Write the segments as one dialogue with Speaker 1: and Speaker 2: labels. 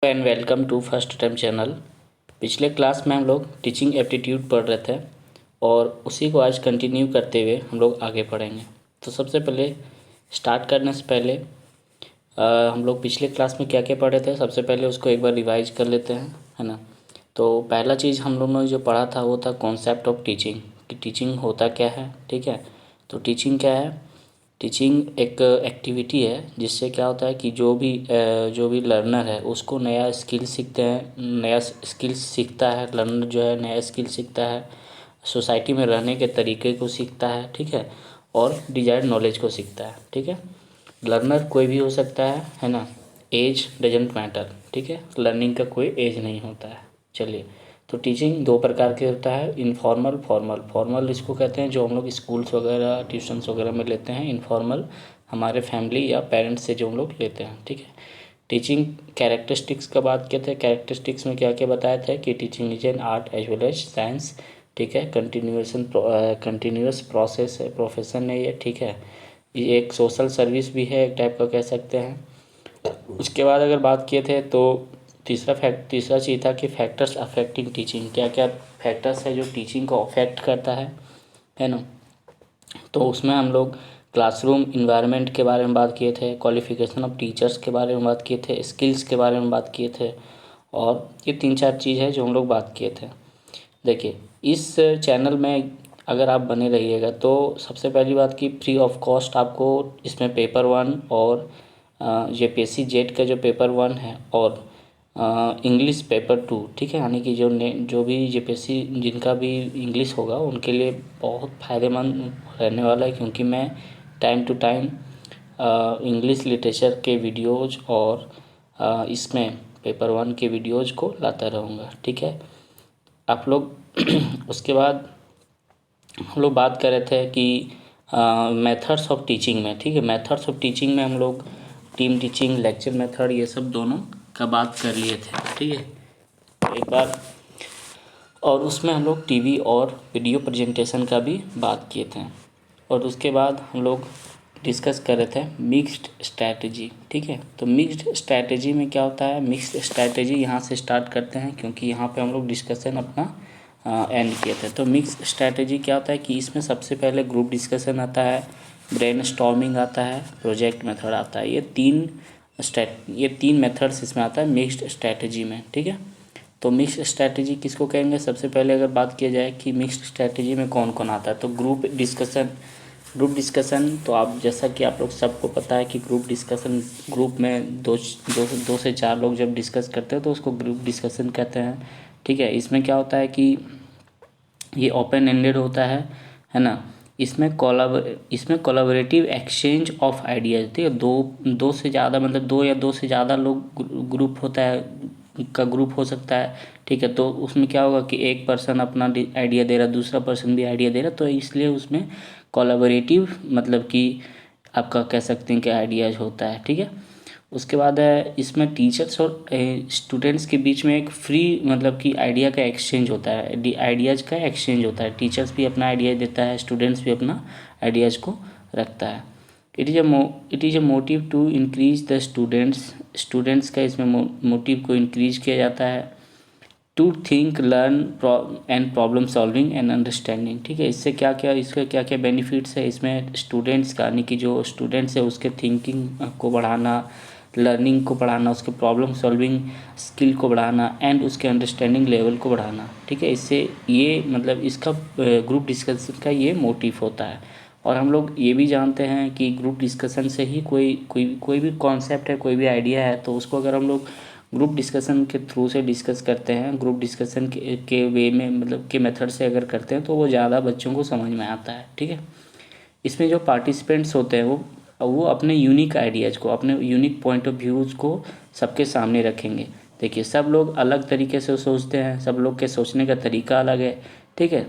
Speaker 1: And welcome to first time channel. पिछले class में हम लोग टीचिंग एप्टीट्यूड पढ़ रहे थे और उसी को आज कंटिन्यू करते हुए हम लोग आगे पढ़ेंगे। तो सबसे पहले स्टार्ट करने से पहले हम लोग पिछले क्लास में क्या क्या पढ़े थे, सबसे पहले उसको एक बार रिवाइज कर लेते हैं, है ना। तो पहला चीज़ हम लोगों ने जो पढ़ा था वो था कॉन्सेप्ट ऑफ टीचिंग, कि टीचिंग होता क्या है। ठीक है, तो टीचिंग क्या है। टीचिंग एक एक्टिविटी है जिससे क्या होता है कि जो भी लर्नर है उसको नया स्किल सीखते हैं, नया स्किल सीखता है। लर्नर जो है नया स्किल सीखता है, सोसाइटी में रहने के तरीके को सीखता है, ठीक है, और डिजायर्ड नॉलेज को सीखता है। ठीक है, लर्नर कोई भी हो सकता है ना। एज डजेंट मैटर, ठीक है, लर्निंग का कोई एज नहीं होता है। चलिए, तो टीचिंग दो प्रकार के होता है, इनफॉर्मल, फॉर्मल। फॉर्मल इसको कहते हैं जो हम लोग स्कूल्स वगैरह ट्यूशन्स वगैरह में लेते हैं। इनफॉर्मल हमारे फैमिली या पेरेंट्स से जो हम लोग लेते हैं। ठीक है, टीचिंग कैरेक्टरिस्टिक्स का बात किए थे। कैरेक्टरिस्टिक्स में क्या क्या बताया था कि teaching is an art as well as science. ठीक है, कंटिन्यूस प्रोसेस है, प्रोफेशन है ये। ठीक है, ये एक सोशल सर्विस भी है, एक टाइप का कह सकते हैं। उसके बाद अगर बात किए थे तो तीसरा चीज़ था कि फैक्टर्स अफेक्टिंग टीचिंग, क्या क्या फैक्टर्स है जो टीचिंग को अफेक्ट करता है ना। तो उसमें हम लोग क्लासरूम इन्वायरमेंट के बारे में बात किए थे, क्वालिफिकेशन ऑफ टीचर्स के बारे में बात किए थे, स्किल्स के बारे में बात किए थे, और ये 3-4 चीज़ है जो हम लोग बात किए थे। देखिए, इस चैनल में अगर आप बने रहिएगा तो सबसे पहली बात कि फ्री ऑफ कॉस्ट आपको इसमें पेपर 1 और जेपीएससी जेट का जो पेपर 1 है और इंग्लिश पेपर 2, ठीक है, यानी कि जो भी जेपीएससी जिनका भी इंग्लिश होगा उनके लिए बहुत फ़ायदेमंद रहने वाला है, क्योंकि मैं time to time English literature के वीडियोज़ और इसमें पेपर 1 के वीडियोज़ को लाता रहूँगा। ठीक है, आप लोग उसके बाद हम लोग बात कर रहे थे कि मेथड्स ऑफ टीचिंग में, ठीक है, मेथड्स ऑफ टीचिंग में हम लोग टीम टीचिंग, लेक्चर मेथड, ये सब दोनों का बात कर लिए थे। ठीक है, तो एक बार और उसमें हम लोग टीवी और वीडियो प्रेजेंटेशन का भी बात किए थे। और उसके बाद हम लोग डिस्कस कर रहे थे मिक्स्ड स्ट्रैटेजी। ठीक है, तो मिक्स्ड स्ट्रैटेजी में क्या होता है। मिक्स्ड स्ट्रैटेजी यहाँ से स्टार्ट करते हैं क्योंकि यहाँ पे हम लोग डिस्कशन अपना एंड किए थे। तो मिक्स्ड स्ट्रैटेजी क्या होता है कि इसमें सबसे पहले ग्रुप डिस्कशन आता है, ब्रेनस्टॉर्मिंग आता है, प्रोजेक्ट मेथड आता है। ये तीन मेथड्स इसमें आता है मिक्स्ड स्ट्रैटेजी में। ठीक है, तो मिक्स्ड स्ट्रैटेजी किसको कहेंगे। सबसे पहले अगर बात किया जाए कि मिक्स्ड स्ट्रैटेजी में कौन कौन आता है, तो ग्रुप डिस्कशन तो आप जैसा कि आप लोग सबको पता है कि ग्रुप में दो से चार लोग जब डिस्कस करते हैं तो उसको ग्रुप डिस्कशन कहते हैं। ठीक है, इसमें क्या होता है कि ये ओपन एंडेड होता है ना। इसमें कोलैबोरेटिव एक्सचेंज ऑफ आइडियाज़, ठीक है, दो से ज़्यादा, मतलब दो या दो से ज़्यादा लोग ग्रुप होता है का ग्रुप हो सकता है। ठीक है, तो उसमें क्या होगा कि एक पर्सन अपना आइडिया दे रहा, दूसरा पर्सन भी आइडिया दे रहा, तो इसलिए उसमें कोलैबोरेटिव मतलब कि आपका कह सकते हैं कि आइडियाज़ होता है। ठीक है, उसके बाद है इसमें टीचर्स और स्टूडेंट्स के बीच में एक फ्री मतलब कि आइडिया का एक्सचेंज होता है, आइडियाज़ का एक्सचेंज होता है। टीचर्स भी अपना आइडिया देता है, स्टूडेंट्स भी अपना आइडियाज़ को रखता है। It is a motive to increase the students का इसमें मोटिव को इंक्रीज किया जाता है। To think, learn and problem solving and understanding. ठीक है, इसका क्या क्या बेनिफिट्स है इसमें स्टूडेंट्स का, यानी कि जो स्टूडेंट्स है उसके थिंकिंग को बढ़ाना, लर्निंग को बढ़ाना, उसके प्रॉब्लम सॉल्विंग स्किल को बढ़ाना एंड उसके अंडरस्टैंडिंग लेवल को बढ़ाना। ठीक है, इससे ये मतलब इसका ग्रुप डिस्कशन का ये मोटिव होता है। और हम लोग ये भी जानते हैं कि ग्रुप डिस्कशन से ही कोई भी कॉन्सेप्ट है, कोई भी आइडिया है, तो उसको अगर हम लोग ग्रुप डिस्कशन के थ्रू से डिस्कस करते हैं, ग्रुप डिस्कशन के वे में मतलब के मेथड से अगर करते हैं तो वो ज़्यादा बच्चों को समझ में आता है। ठीक है, इसमें जो पार्टिसिपेंट्स होते हैं वो अपने यूनिक आइडियाज़ को, अपने यूनिक पॉइंट ऑफ व्यूज़ को सबके सामने रखेंगे। देखिए, सब लोग अलग तरीके से सोचते हैं, सब लोग के सोचने का तरीका अलग है। ठीक है,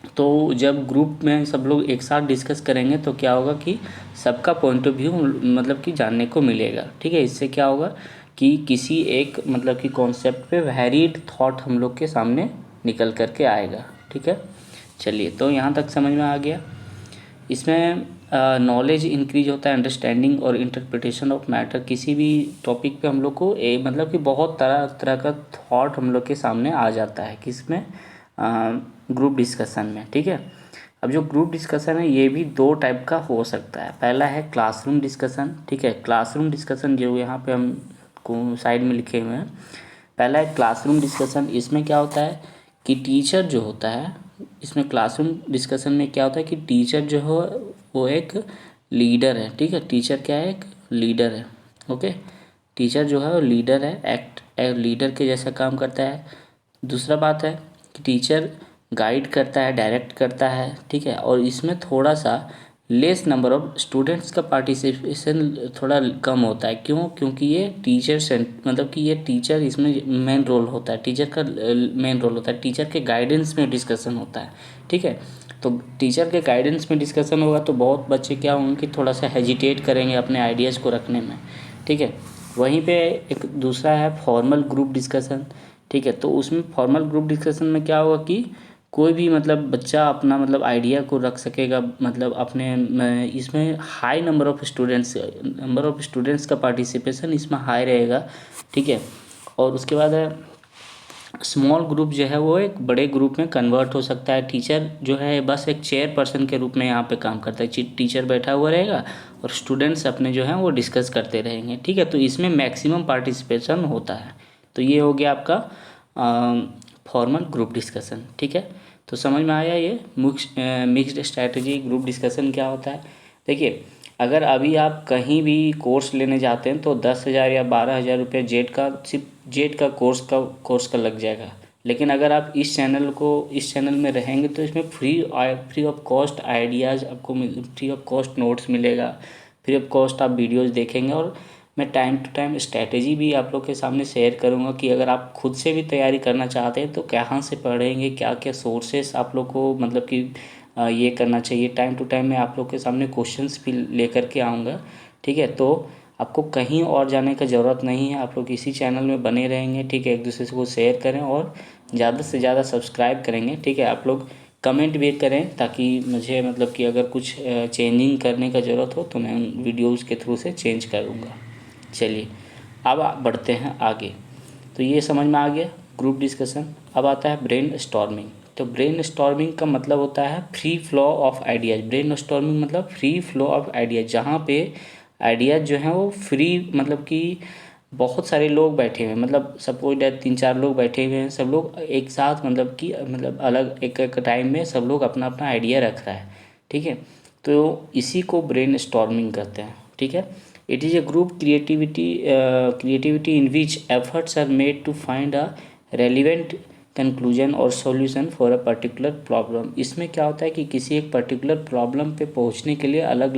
Speaker 1: तो जब ग्रुप में सब लोग एक साथ डिस्कस करेंगे तो क्या होगा कि सबका पॉइंट ऑफ व्यू मतलब कि जानने को मिलेगा। ठीक है, इससे क्या होगा कि किसी एक मतलब कि कॉन्सेप्ट पे वैलिड थॉट हम लोग के सामने निकल करके आएगा। ठीक है, चलिए, तो यहाँ तक समझ में आ गया। इसमें नॉलेज इंक्रीज होता है, अंडरस्टैंडिंग और इंटरप्रिटेशन ऑफ मैटर। किसी भी टॉपिक पे हम लोग को मतलब कि बहुत तरह तरह का थॉट हम लोग के सामने आ जाता है, किसमें, ग्रुप डिस्कशन में। ठीक है, अब जो ग्रुप डिस्कशन है ये भी दो टाइप का हो सकता है। पहला है क्लासरूम डिस्कशन। ठीक है, क्लासरूम डिस्कशन जो यहाँ पे हम को साइड में लिखे हुए हैं, पहला है क्लासरूम डिस्कशन। इसमें क्या होता है कि टीचर जो होता है, इसमें क्लासरूम डिस्कशन में क्या होता है कि टीचर जो हो वो एक लीडर है। ठीक है, टीचर क्या है, एक लीडर है। ओके, टीचर जो है वो लीडर है, एक्ट लीडर के जैसा काम करता है। दूसरा बात है कि टीचर गाइड करता है, डायरेक्ट करता है। ठीक है, और इसमें थोड़ा सा लेस नंबर ऑफ स्टूडेंट्स का पार्टिसिपेशन थोड़ा कम होता है। क्यों? क्योंकि ये टीचर से मतलब कि ये टीचर इसमें मेन रोल होता है, टीचर का मेन रोल होता है, टीचर के गाइडेंस में डिस्कशन होता है। ठीक है, तो टीचर के गाइडेंस में डिस्कशन होगा तो बहुत बच्चे क्या होंगे कि थोड़ा सा हेजिटेट करेंगे अपने आइडियाज़ को रखने में। ठीक है, वहीं पे एक दूसरा है फॉर्मल ग्रुप डिस्कशन। ठीक है, तो उसमें फॉर्मल ग्रुप डिस्कशन में क्या होगा कि कोई भी मतलब बच्चा अपना मतलब आइडिया को रख सकेगा, मतलब अपने इसमें हाई नंबर ऑफ स्टूडेंट्स का पार्टिसिपेशन इसमें हाई रहेगा। ठीक है, और उसके बाद है स्मॉल ग्रुप जो है वो एक बड़े ग्रुप में कन्वर्ट हो सकता है। टीचर जो है बस एक चेयर पर्सन के रूप में यहाँ पे काम करता है, टीचर बैठा हुआ रहेगा और स्टूडेंट्स अपने जो हैं वो डिस्कस करते रहेंगे। ठीक है, तो इसमें मैक्सिमम पार्टिसिपेशन होता है। तो ये हो गया आपका फॉर्मल ग्रुप डिस्कशन। ठीक है, तो समझ में आया ये मिक्स्ड स्ट्रैटेजी ग्रुप डिस्कशन क्या होता है। देखिए, अगर अभी आप कहीं भी कोर्स लेने जाते हैं तो 10,000 या 12,000 रुपये जेट का, सिर्फ जेट का कोर्स का लग जाएगा। लेकिन अगर आप इस चैनल में रहेंगे तो इसमें फ्री ऑफ कॉस्ट आइडियाज़ आपको फ्री ऑफ कॉस्ट नोट्स मिलेगा, फ्री ऑफ कॉस्ट आप वीडियोज़ देखेंगे, और मैं टाइम टू टाइम स्ट्रैटेजी भी आप लोग के सामने शेयर करूँगा कि अगर आप खुद से भी तैयारी करना चाहते हैं तो कहाँ से पढ़ेंगे, क्या क्या सोर्सेस आप लोग को मतलब कि ये करना चाहिए। टाइम टू टाइम मैं आप लोग के सामने क्वेश्चंस भी लेकर के आऊँगा। ठीक है, तो आपको कहीं और जाने का ज़रूरत नहीं है, आप लोग इसी चैनल में बने रहेंगे। ठीक है, एक दूसरे को शेयर करें और ज़्यादा से ज़्यादा सब्सक्राइब करेंगे। ठीक है, आप लोग कमेंट भी करें ताकि मुझे मतलब कि अगर कुछ चेंजिंग करने का ज़रूरत हो तो मैं उन वीडियोज़ के थ्रू से चेंज करूँगा। चलिए, अब बढ़ते हैं आगे। तो ये समझ में आ गया ग्रुप डिस्कशन। अब आता है ब्रेन स्टॉर्मिंग। तो ब्रेन स्टॉर्मिंग का मतलब होता है free flow of ideas. Brain storming मतलब फ्री फ्लो ऑफ आइडियाज़, जहाँ पे आइडियाज़ जो हैं वो फ्री मतलब कि बहुत सारे लोग बैठे हुए हैं, मतलब सपोज दैट 3-4 लोग बैठे हुए हैं, सब लोग एक साथ मतलब कि मतलब अलग एक एक टाइम में सब लोग अपना अपना आइडिया रख रहा है। ठीक है, तो इसी को ब्रेन स्टॉर्मिंग कहते हैं। ठीक है, it is a group creativity in which efforts are made to find a relevant conclusion और solution for a particular problem. इसमें क्या होता है कि किसी एक पर्टिकुलर प्रॉब्लम पे पहुंचने के लिए अलग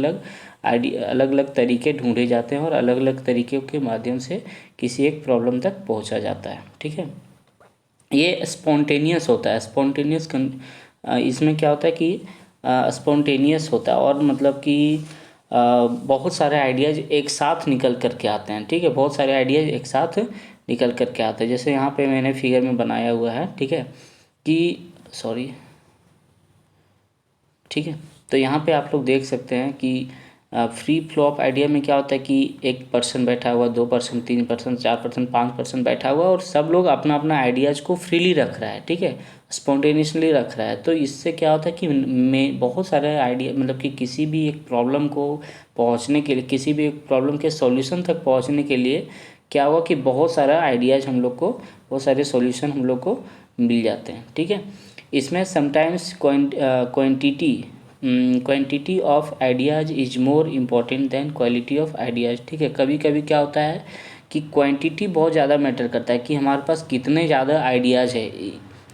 Speaker 1: अलग तरीके ढूंढे जाते हैं और अलग अलग तरीक़ों के माध्यम से किसी एक प्रॉब्लम तक पहुंचा जाता है। ठीक है, ये स्पॉन्टेनियस होता है। इसमें क्या होता है कि स्पॉन्टेनियस होता है और मतलब कि बहुत सारे आइडियाज़ एक साथ निकल कर के आते हैं। ठीक है, बहुत सारे आइडियाज़ एक साथ निकल कर के आते हैं। जैसे यहाँ पे मैंने फिगर में बनाया हुआ है। ठीक है, कि सॉरी, ठीक है, तो यहाँ पे आप लोग देख सकते हैं कि फ्री फ्लो ऑफ आइडिया में क्या होता है कि एक पर्सन बैठा हुआ, 2 पर्सन, 3 पर्सन, 4 पर्सन, 5 पर्सन बैठा हुआ और सब लोग अपना अपना आइडियाज़ को फ्रीली रख रहा है। ठीक है, स्पॉन्टेनियसली रख रहा है। तो इससे क्या होता है कि मैं बहुत सारे आइडिया मतलब कि किसी भी एक प्रॉब्लम को पहुँचने के लिए, किसी भी एक प्रॉब्लम के सॉल्यूशन तक पहुँचने के लिए क्या हुआ कि बहुत सारा आइडियाज़ हम लोग को, बहुत सारे सॉल्यूशन हम लोग को मिल जाते हैं। ठीक है, इसमें sometimes quantity of ideas is more important than quality of ideas. ठीक है, कभी कभी क्या होता है कि क्वांटिटी बहुत ज़्यादा मैटर करता है कि हमारे पास कितने ज़्यादा आइडियाज़ है।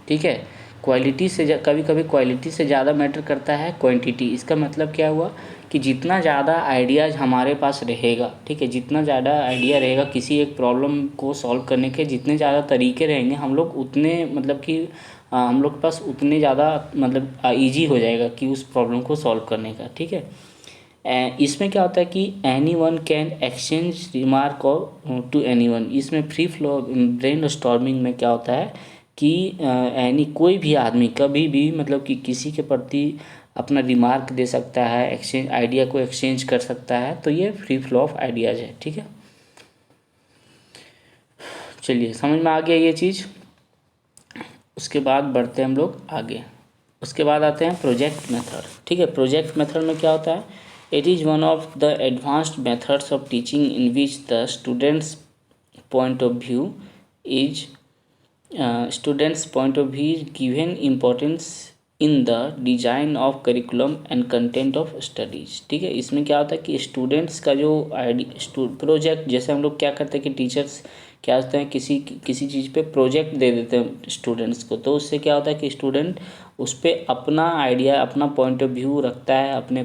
Speaker 1: ठीक है, कभी कभी क्वालिटी से ज़्यादा मैटर करता है क्वांटिटी। इसका मतलब क्या हुआ कि जितना ज़्यादा आइडियाज़ हमारे पास रहेगा, ठीक है, जितना ज़्यादा आइडिया रहेगा किसी एक प्रॉब्लम को सॉल्व करने के, जितने ज़्यादा तरीके रहेंगे हम लोग उतने मतलब कि हम लोग के पास उतने ज़्यादा मतलब ईजी हो जाएगा कि उस प्रॉब्लम को सॉल्व करने का। ठीक है, इसमें क्या होता है कि any one can exchange remark और टू एनी वन। इसमें फ्री फ्लो ब्रेन स्टॉर्मिंग में क्या होता है कि कोई भी आदमी कभी भी मतलब कि किसी के प्रति अपना रिमार्क दे सकता है, एक्सचेंज आइडिया को एक्सचेंज कर सकता है। तो ये फ्री फ्लो ऑफ आइडियाज़ है, ठीक है। चलिए समझ में आ गया ये चीज़। उसके बाद बढ़ते हैं हम लोग आगे। उसके बाद आते हैं प्रोजेक्ट मेथड, ठीक है। प्रोजेक्ट मेथड में क्या होता है? It is one of the advanced methods of teaching in which the students point of view is given importance in the design of curriculum and content of studies, ठीक है। इसमें क्या होता है कि स्टूडेंट्स का जो प्रोजेक्ट, जैसे हम लोग क्या करते हैं कि टीचर्स क्या होते हैं, किसी चीज़ पे प्रोजेक्ट दे देते हैं स्टूडेंट्स को, तो उससे क्या होता है कि स्टूडेंट उस पर अपना आइडिया, अपना पॉइंट ऑफ व्यू रखता है, अपने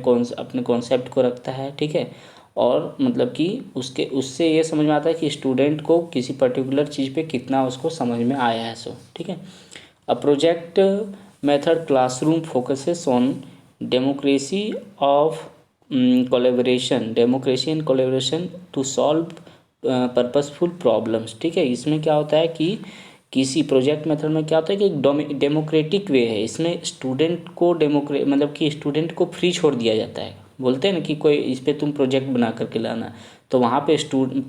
Speaker 1: कॉन्सेप्ट को रखता है, ठीक है। और मतलब कि उससे ये समझ में आता है कि स्टूडेंट को किसी पर्टिकुलर चीज़ पे कितना उसको समझ में आया है, सो ठीक है। A project method classroom focuses on democracy and collaboration to solve purposeful problems, ठीक है। इसमें क्या होता है कि किसी प्रोजेक्ट मेथड में क्या होता है कि डेमोक्रेटिक वे है, इसमें स्टूडेंट को मतलब कि स्टूडेंट को फ्री छोड़ दिया जाता है। बोलते हैं ना कि कोई इस पे तुम प्रोजेक्ट बना करके लाना, तो वहाँ पे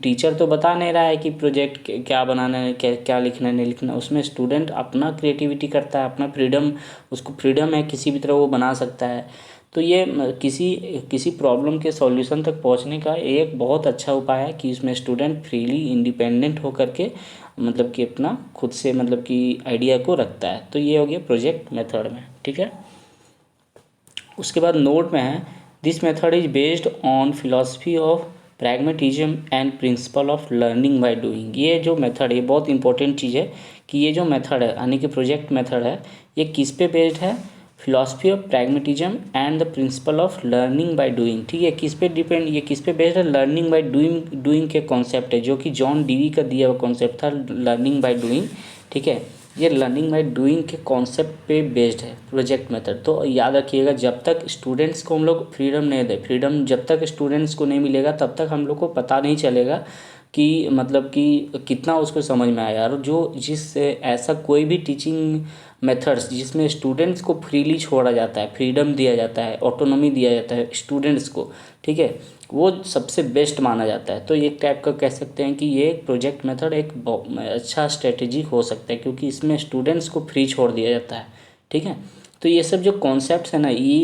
Speaker 1: टीचर तो बता नहीं रहा है कि प्रोजेक्ट क्या बनाना है, क्या लिखना है, नहीं लिखना। उसमें स्टूडेंट अपना क्रिएटिविटी करता है, अपना फ्रीडम, उसको फ्रीडम है, किसी भी तरह वो बना सकता है। तो ये किसी प्रॉब्लम के सॉल्यूशन तक पहुंचने का एक बहुत अच्छा उपाय है कि इसमें स्टूडेंट फ्रीली इंडिपेंडेंट होकर के मतलब कि अपना खुद से मतलब कि आइडिया को रखता है। तो ये हो गया प्रोजेक्ट मेथड में, ठीक है। उसके बाद नोट में है, this method is based on philosophy of pragmatism and principle of learning by doing. ये जो मेथड है, ये बहुत इंपॉर्टेंट चीज़ है कि ये जो मेथड है यानी कि प्रोजेक्ट मेथड है, ये किस पे बेस्ड है? Philosophy of pragmatism and the principle of learning by doing, ठीक है। ये किस पे बेस्ड है? लर्निंग बाय डूइंग के कॉन्सेप्ट है, जो कि जॉन डीवी का दिया हुआ कॉन्सेप्ट था, लर्निंग बाय डूइंग, ठीक है। ये लर्निंग बाय डूइंग के कॉन्सेप्ट पे बेस्ड है प्रोजेक्ट मेथड। तो याद रखिएगा, जब तक स्टूडेंट्स को हम लोग फ्रीडम नहीं दें, फ्रीडम जब तक स्टूडेंट्स को नहीं मिलेगा तब तक हम लोग को पता नहीं चलेगा कि मतलब कि कितना उसको समझ में आया। और ऐसा कोई भी टीचिंग मेथड्स जिसमें स्टूडेंट्स को फ्रीली छोड़ा जाता है, फ्रीडम दिया जाता है, ऑटोनॉमी दिया जाता है स्टूडेंट्स को, ठीक है, वो सबसे बेस्ट माना जाता है। तो एक टाइप का कह सकते हैं कि ये प्रोजेक्ट मेथड एक अच्छा स्ट्रेटेजी हो सकता है, क्योंकि इसमें स्टूडेंट्स को फ्री छोड़ दिया जाता है, ठीक है। तो ये सब जो कॉन्सेप्ट्स है ना, ये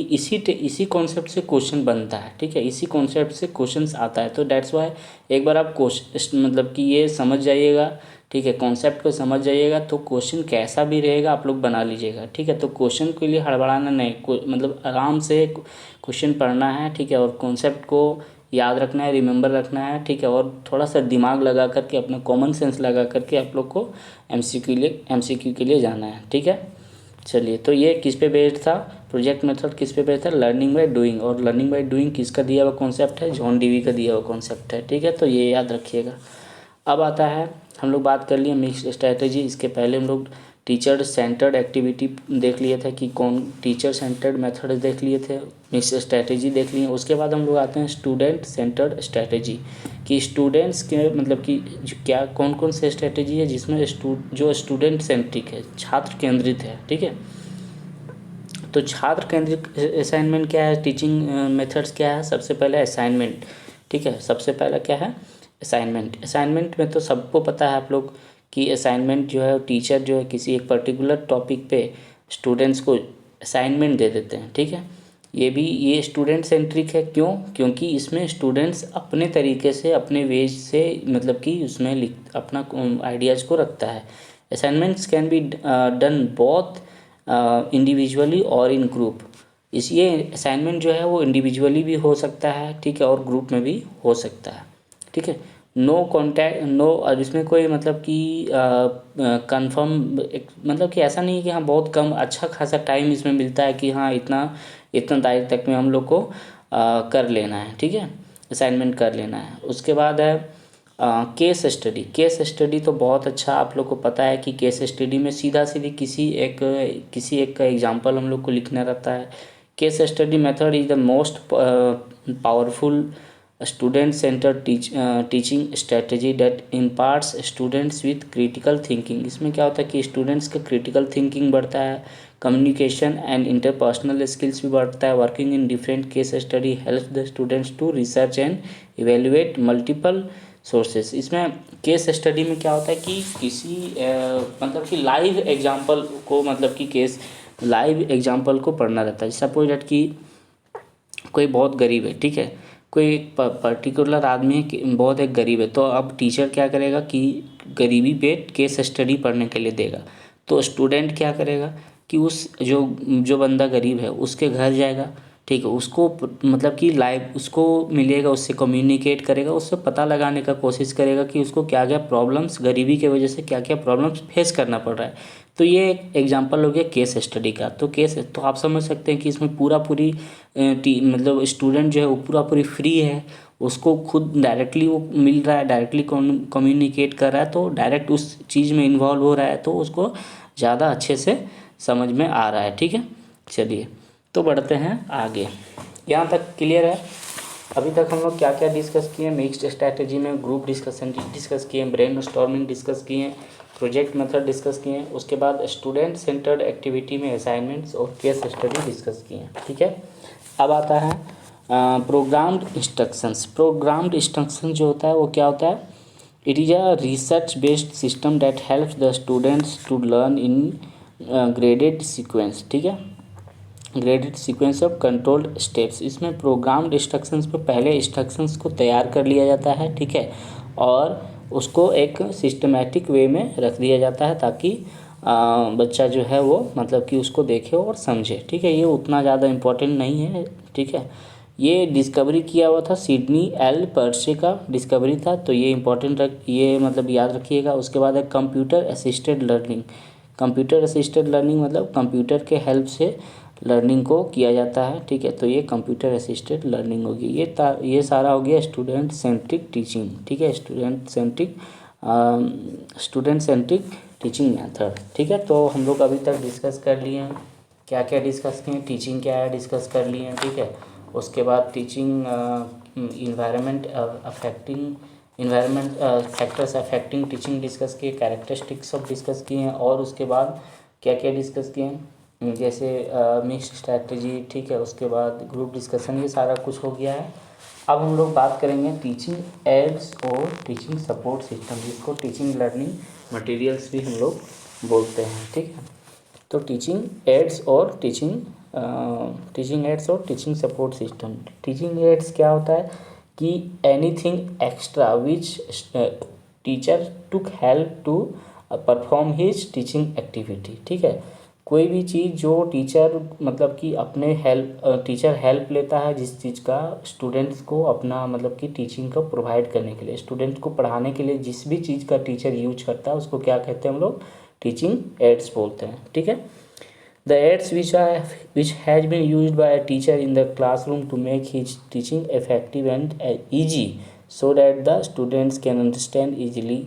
Speaker 1: इसी कॉन्सेप्ट से क्वेश्चन बनता है, ठीक है, इसी कॉन्सेप्ट से क्वेश्चंस आता है। तो दैट्स वाई एक बार आप मतलब कि ये समझ जाइएगा, ठीक है, कॉन्सेप्ट को समझ जाइएगा, तो क्वेश्चन कैसा भी रहेगा आप लोग बना लीजिएगा, ठीक है। तो क्वेश्चन के लिए हड़बड़ाना नहीं, मतलब आराम से क्वेश्चन पढ़ना है, ठीक है, और कॉन्सेप्ट को याद रखना है, रिमेंबर रखना है, ठीक है, और थोड़ा सा दिमाग लगा करके, अपना कॉमन सेंस लगा करके आप लोग को एमसीक्यू के लिए जाना है, ठीक है। चलिए, तो ये किस पे बेस्ड था? प्रोजेक्ट मेथड किस पे बेस्ड था? Learning by doing. और लर्निंग बाय डूइंग किसका दिया हुआ कॉन्सेप्ट है? जॉन डीवी का दिया हुआ कॉन्सेप्ट है, ठीक है। तो ये याद रखिएगा। अब आता है, हम लोग बात कर लिए मिक्स्ड स्ट्रैटेजी। इसके पहले हम लोग टीचर सेंटर्ड एक्टिविटी देख लिए थे कि कौन टीचर सेंटर्ड मेथड देख लिए थे, मिक्स्ड स्ट्रैटेजी देख लिए। उसके बाद हम लोग आते हैं स्टूडेंट सेंटर्ड स्ट्रैटेजी, कि स्टूडेंट्स के मतलब कि क्या कौन कौन से स्ट्रैटेजी है जिसमें जो स्टूडेंट सेंट्रिक है, छात्र केंद्रित है, ठीक है। तो छात्र केंद्रित असाइनमेंट क्या है, टीचिंग मेथड्स क्या है? सबसे पहले असाइनमेंट, ठीक है। सबसे पहला क्या है? असाइनमेंट में तो सबको पता है आप लोग कि असाइनमेंट जो है, टीचर जो है किसी एक पर्टिकुलर टॉपिक पे स्टूडेंट्स को असाइनमेंट दे देते हैं, ठीक है। ये स्टूडेंट सेंट्रिक है, क्यों? क्योंकि इसमें स्टूडेंट्स अपने तरीके से, अपने वेज से मतलब कि उसमें अपना आइडियाज़ को रखता है। Assignments can be done both individually और इन ग्रुप। ये असाइनमेंट जो है वो इंडिविजुअली भी हो सकता है, ठीक है, और ग्रुप में भी हो सकता है, ठीक है। नो कॉन्टैक्ट, नो, और इसमें कोई मतलब कि कंफर्म मतलब कि ऐसा नहीं है कि हाँ बहुत कम, अच्छा खासा टाइम इसमें मिलता है कि हाँ इतना तारीख तक में हम लोग को कर लेना है, ठीक है, असाइनमेंट कर लेना है। उसके बाद है केस स्टडी तो बहुत अच्छा आप लोग को पता है कि केस स्टडी में सीधा किसी एक का एग्जांपल हम लोग को लिखना रहता है। Case study method is the most powerful student centre teaching strategy that imparts students with critical thinking. इसमें क्या होता है कि स्टूडेंट्स का क्रिटिकल थिंकिंग बढ़ता है, कम्युनिकेशन एंड इंटरपर्सनल स्किल्स भी बढ़ता है। Working in different case study help the students to research and evaluate multiple sources. इसमें केस स्टडी में क्या होता है कि किसी मतलब कि लाइव एग्जांपल को, मतलब कि केस लाइव एग्जांपल को पढ़ना रहता है। सपोज दैट कि कोई बहुत गरीब है, ठीक है, कोई पर्टिकुलर आदमी है कि बहुत एक गरीब है, तो अब टीचर क्या करेगा कि गरीबी पे केस स्टडी पढ़ने के लिए देगा। तो स्टूडेंट क्या करेगा कि उस जो जो बंदा गरीब है उसके घर जाएगा, ठीक है, उसको मतलब कि लाइव उसको मिलेगा, उससे कम्युनिकेट करेगा, उससे पता लगाने का कोशिश करेगा कि उसको क्या क्या प्रॉब्लम्स, गरीबी की वजह से क्या क्या प्रॉब्लम्स फेस करना पड़ रहा है। तो ये एक एग्जांपल हो गया केस स्टडी का। तो केस, तो आप समझ सकते हैं कि इसमें पूरी मतलब स्टूडेंट जो है वो पूरी फ्री है, उसको खुद डायरेक्टली वो मिल रहा है, डायरेक्टली कम्युनिकेट कर रहा है, तो डायरेक्ट उस चीज़ में इन्वॉल्व हो रहा है, तो उसको ज़्यादा अच्छे से समझ में आ रहा है। ठीक है, चलिए तो बढ़ते हैं आगे। यहाँ तक क्लियर है? अभी तक हम लोग क्या क्या डिस्कस किए? मिक्स्ड स्ट्रैटेजी में ग्रुप डिस्कशन डिस्कस किए, ब्रेन स्टॉर्मिंग डिस्कस किए, प्रोजेक्ट मेथड डिस्कस किए, उसके बाद स्टूडेंट सेंटर्ड एक्टिविटी में असाइनमेंट्स और केस स्टडी डिस्कस किए। ठीक है, अब आता है प्रोग्राम्ड इंस्ट्रक्शंस। प्रोग्राम्ड इंस्ट्रक्शन जो होता है वो क्या होता है? It is a research based system that helps the students to learn in graded sequence. ठीक है, graded sequence of controlled steps. इसमें प्रोग्राम्ड इंस्ट्रक्शंस पे पहले इंस्ट्रक्शंस को तैयार कर लिया जाता है, ठीक है, और उसको एक सिस्टमेटिक वे में रख दिया जाता है ताकि बच्चा जो है वो मतलब कि उसको देखे और समझे। ठीक है, ये उतना ज़्यादा इम्पोर्टेंट नहीं है। ठीक है, ये डिस्कवरी किया हुआ था, सिडनी एल पर्से का डिस्कवरी था, तो ये इम्पोर्टेंट ये मतलब याद रखिएगा। उसके बाद है computer assisted learning. Computer assisted learning मतलब कंप्यूटर के हेल्प से लर्निंग को किया जाता है। ठीक है, तो ये कंप्यूटर असिस्टेड लर्निंग होगी। ये सारा हो गया स्टूडेंट सेंट्रिक टीचिंग। ठीक है, स्टूडेंट सेंट्रिक टीचिंग मेथड। ठीक है, तो हम लोग अभी तक डिस्कस कर लिए हैं, क्या क्या डिस्कस किए, टीचिंग क्या है डिस्कस कर लिए हैं। ठीक है, उसके बाद teaching environment affecting environment factors affecting teaching discuss किए, कैरेक्टरिस्टिक्स ऑफ डिस्कस किए हैं, और उसके बाद क्या क्या डिस्कस किए हैं, जैसे मिक्स्ड स्ट्रैटेजी। ठीक है, उसके बाद ग्रुप डिस्कशन, ये सारा कुछ हो गया है। अब हम लोग बात करेंगे टीचिंग एड्स और टीचिंग सपोर्ट सिस्टम, जिसको टीचिंग लर्निंग मटेरियल्स भी हम लोग बोलते हैं। ठीक है, तो टीचिंग एड्स और teaching support system. Teaching aids क्या होता है कि anything extra which teacher took help to perform his teaching activity. ठीक है, कोई भी चीज़ जो टीचर मतलब कि अपने टीचर हेल्प लेता है जिस चीज़ का स्टूडेंट्स को अपना मतलब कि टीचिंग को प्रोवाइड करने के लिए, स्टूडेंट को पढ़ाने के लिए जिस भी चीज़ का टीचर यूज करता है उसको क्या कहते हैं हम लोग? टीचिंग एड्स बोलते हैं। ठीक है, the aids which has been used by a teacher in the classroom to make his teaching effective and easy so that the students can understand easily.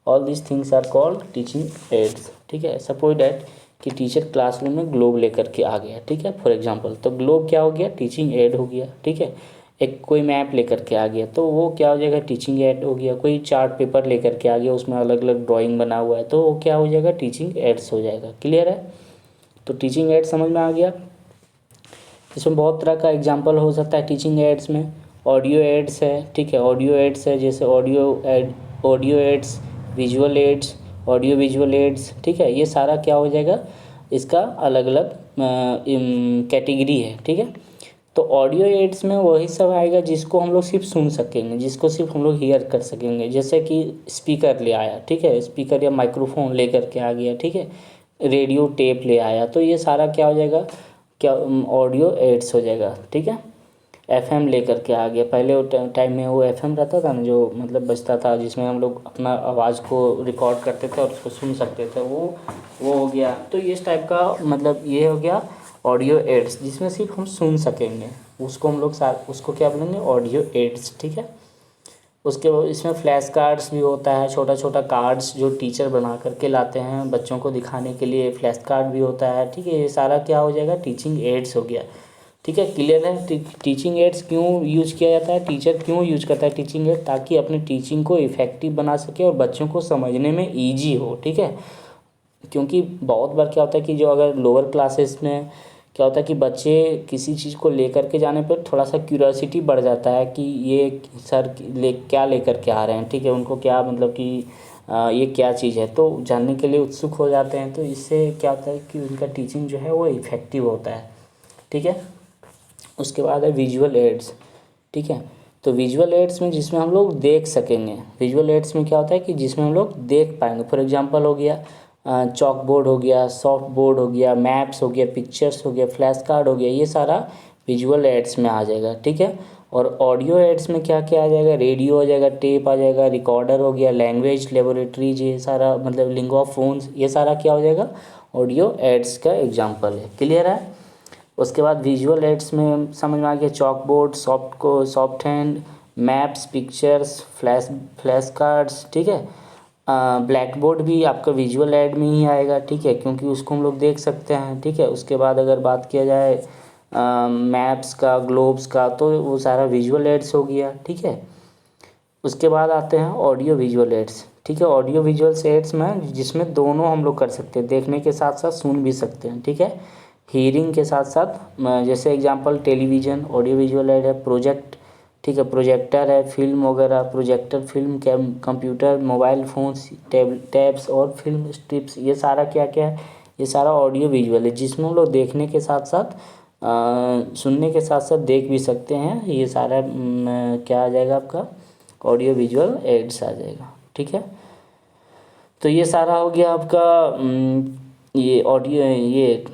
Speaker 1: All these things are called teaching aids. ठीक है, suppose that कि teacher classroom में globe लेकर के आ गया, ठीक है, for example, तो ग्लोब क्या हो गया? टीचिंग एड हो गया। ठीक है, एक कोई मैप लेकर के आ गया तो वो क्या हो जाएगा? टीचिंग एड हो गया। कोई चार्ट पेपर लेकर के आ गया, उसमें अलग अलग ड्राइंग बना हुआ है, तो वो क्या हो जाएगा? टीचिंग एड्स हो जाएगा। क्लियर है? तो टीचिंग एड समझ में आ गया। इसमें बहुत तरह का एग्जांपल हो सकता है टीचिंग एड्स में। ऑडियो एड्स है, ठीक है, ऑडियो एड्स है, जैसे audio aids, visual aids, audio visual aids. ठीक है, ये सारा क्या हो जाएगा? इसका अलग अलग कैटेगरी है। ठीक है, तो ऑडियो एड्स में वही सब आएगा जिसको हम लोग सिर्फ सुन सकेंगे, जिसको सिर्फ हम लोग हियर कर सकेंगे, जैसे कि स्पीकर ले आया, ठीक है, स्पीकर या माइक्रोफोन ले करके आ गया, ठीक है, रेडियो टेप ले आया, तो ये सारा क्या हो जाएगा? क्या ऑडियो एड्स हो जाएगा। ठीक है, एफएम लेकर के आ गया, पहले वो टाइम में वो एफएम रहता था ना, जो मतलब बजता था, जिसमें हम लोग अपना आवाज़ को रिकॉर्ड करते थे और उसको सुन सकते थे, वो हो गया। तो इस टाइप का मतलब ये हो गया ऑडियो एड्स, जिसमें सिर्फ हम सुन सकेंगे, उसको हम लोग उसको क्या बोलेंगे? Audio aids. ठीक है, उसके इसमें फ्लैश कार्ड्स भी होता है, छोटा छोटा कार्ड्स जो टीचर बना करके लाते हैं बच्चों को दिखाने के लिए, फ्लैश कार्ड भी होता है। ठीक है, ये सारा क्या हो जाएगा? टीचिंग एड्स हो गया। ठीक है, क्लियर है। टीचिंग एड्स क्यों यूज किया जाता है, टीचर क्यों यूज करता है टीचिंग एड, ताकि अपने टीचिंग को इफ़ेक्टिव बना सके और बच्चों को समझने में ईजी हो। ठीक है, क्योंकि बहुत बार क्या होता है कि जो अगर लोअर क्लासेस में क्या होता है कि बच्चे किसी चीज़ को लेकर के जाने पर थोड़ा सा क्यूरियोसिटी बढ़ जाता है कि ये सर क्या लेकर के आ रहे हैं। ठीक है, उनको क्या मतलब कि ये क्या चीज़ है, तो जानने के लिए उत्सुक हो जाते हैं। तो इससे क्या होता है कि उनका टीचिंग जो है वो इफ़ेक्टिव होता है। ठीक है, उसके बाद है विजुअल एड्स। ठीक है, तो विजुअल एड्स में जिसमें हम लोग देख सकेंगे, विजुअल एड्स में क्या होता है कि जिसमें हम लोग देख पाएंगे। फॉर एग्जांपल हो गया चॉक बोर्ड हो गया, सॉफ्ट बोर्ड हो गया, मैप्स हो गया, पिक्चर्स हो गया, फ्लैश कार्ड हो गया, ये सारा विजुअल एड्स में आ जाएगा। ठीक है, और ऑडियो एड्स में क्या क्या आ जाएगा, रेडियो आ जाएगा, टेप आ जाएगा, रिकॉर्डर हो गया, लैंग्वेज लेबोरेटरीज, ये सारा मतलब लिंगुआ फोन्स, ये सारा क्या हो जाएगा, ऑडियो एड्स का एग्जाम्पल है। क्लियर है। उसके बाद विजुअल एड्स में समझ में आ गया chalk board, soft hand, maps, pictures, flash cards. ठीक है, ब्लैक बोर्ड भी आपका विजुअल ऐड में ही आएगा। ठीक है, क्योंकि उसको हम लोग देख सकते हैं। ठीक है, उसके बाद अगर बात किया जाए मैप्स का, ग्लोब्स का, तो वो सारा विजुअल एड्स हो गया। ठीक है, उसके बाद आते हैं ऑडियो विजुअल एड्स। ठीक है, ऑडियो विजुअल एड्स में जिसमें दोनों हम लोग कर सकते हैं, देखने के साथ साथ सुन भी सकते हैं। ठीक है, हीरिंग के साथ साथ जैसे example television audio visual add है, प्रोजेक्ट, ठीक है, प्रोजेक्टर है, फिल्म वगैरह, projector, film, computer, mobile phones, tabs और फिल्म स्ट्रिप्स, ये सारा क्या क्या है, ये सारा ऑडियो विजुअल है, जिसमें हम लोग देखने के साथ साथ सुनने के साथ साथ देख भी सकते हैं। ये सारा क्या आ जाएगा आपका, ऑडियो विजुअल एड्स आ जाएगा। ठीक है, तो ये सारा हो गया आपका ये ऑडियो, ये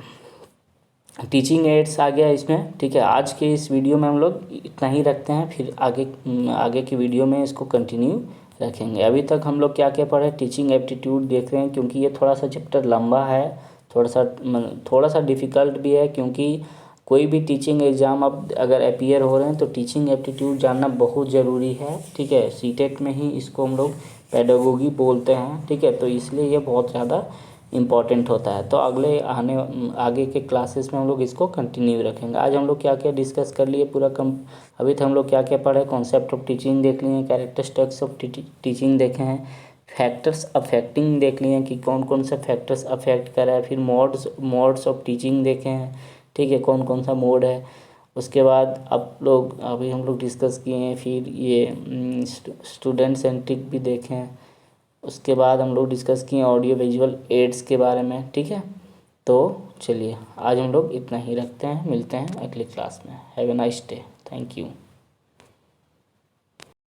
Speaker 1: टीचिंग एड्स आ गया इसमें। ठीक है, आज के इस वीडियो में हम लोग इतना ही रखते हैं, फिर आगे की वीडियो में इसको कंटिन्यू रखेंगे। अभी तक हम लोग क्या क्या पढ़े, टीचिंग एप्टीट्यूड देख रहे हैं, क्योंकि ये थोड़ा सा चैप्टर लंबा है, थोड़ा सा डिफ़िकल्ट भी है, क्योंकि कोई भी टीचिंग एग्ज़ाम अब अगर अपीयर हो रहे हैं तो टीचिंग एप्टीट्यूड जानना बहुत ज़रूरी है। ठीक है, सीटेट में ही इसको हम लोग पेडागोगी बोलते हैं। ठीक है, तो इसलिए ये बहुत ज़्यादा इम्पॉर्टेंट होता है। तो आगे के क्लासेस में हम लोग इसको कंटिन्यू रखेंगे। आज हम लोग क्या क्या डिस्कस कर लिए पूरा अभी तक हम लोग क्या क्या पढ़े, कॉन्सेप्ट ऑफ टीचिंग देख लिए हैं, कैरेक्टरिस्टिक्स ऑफ टीचिंग देखे हैं, फैक्टर्स अफेक्टिंग देख लिए हैं कि कौन कौन सा फैक्टर्स अफेक्ट कर रहा है, फिर मोड्स ऑफ टीचिंग देखे हैं। ठीक है, कौन कौन सा मोड है। उसके बाद अभी हम लोग डिस्कस किए हैं, फिर ये स्टूडेंट सेंट्रिक भी देखे हैं। उसके बाद हम लोग डिस्कस किए ऑडियो विजुअल एड्स के बारे में। ठीक है, तो चलिए आज हम लोग इतना ही रखते हैं, मिलते हैं अगली क्लास में। Have a nice day, thank you.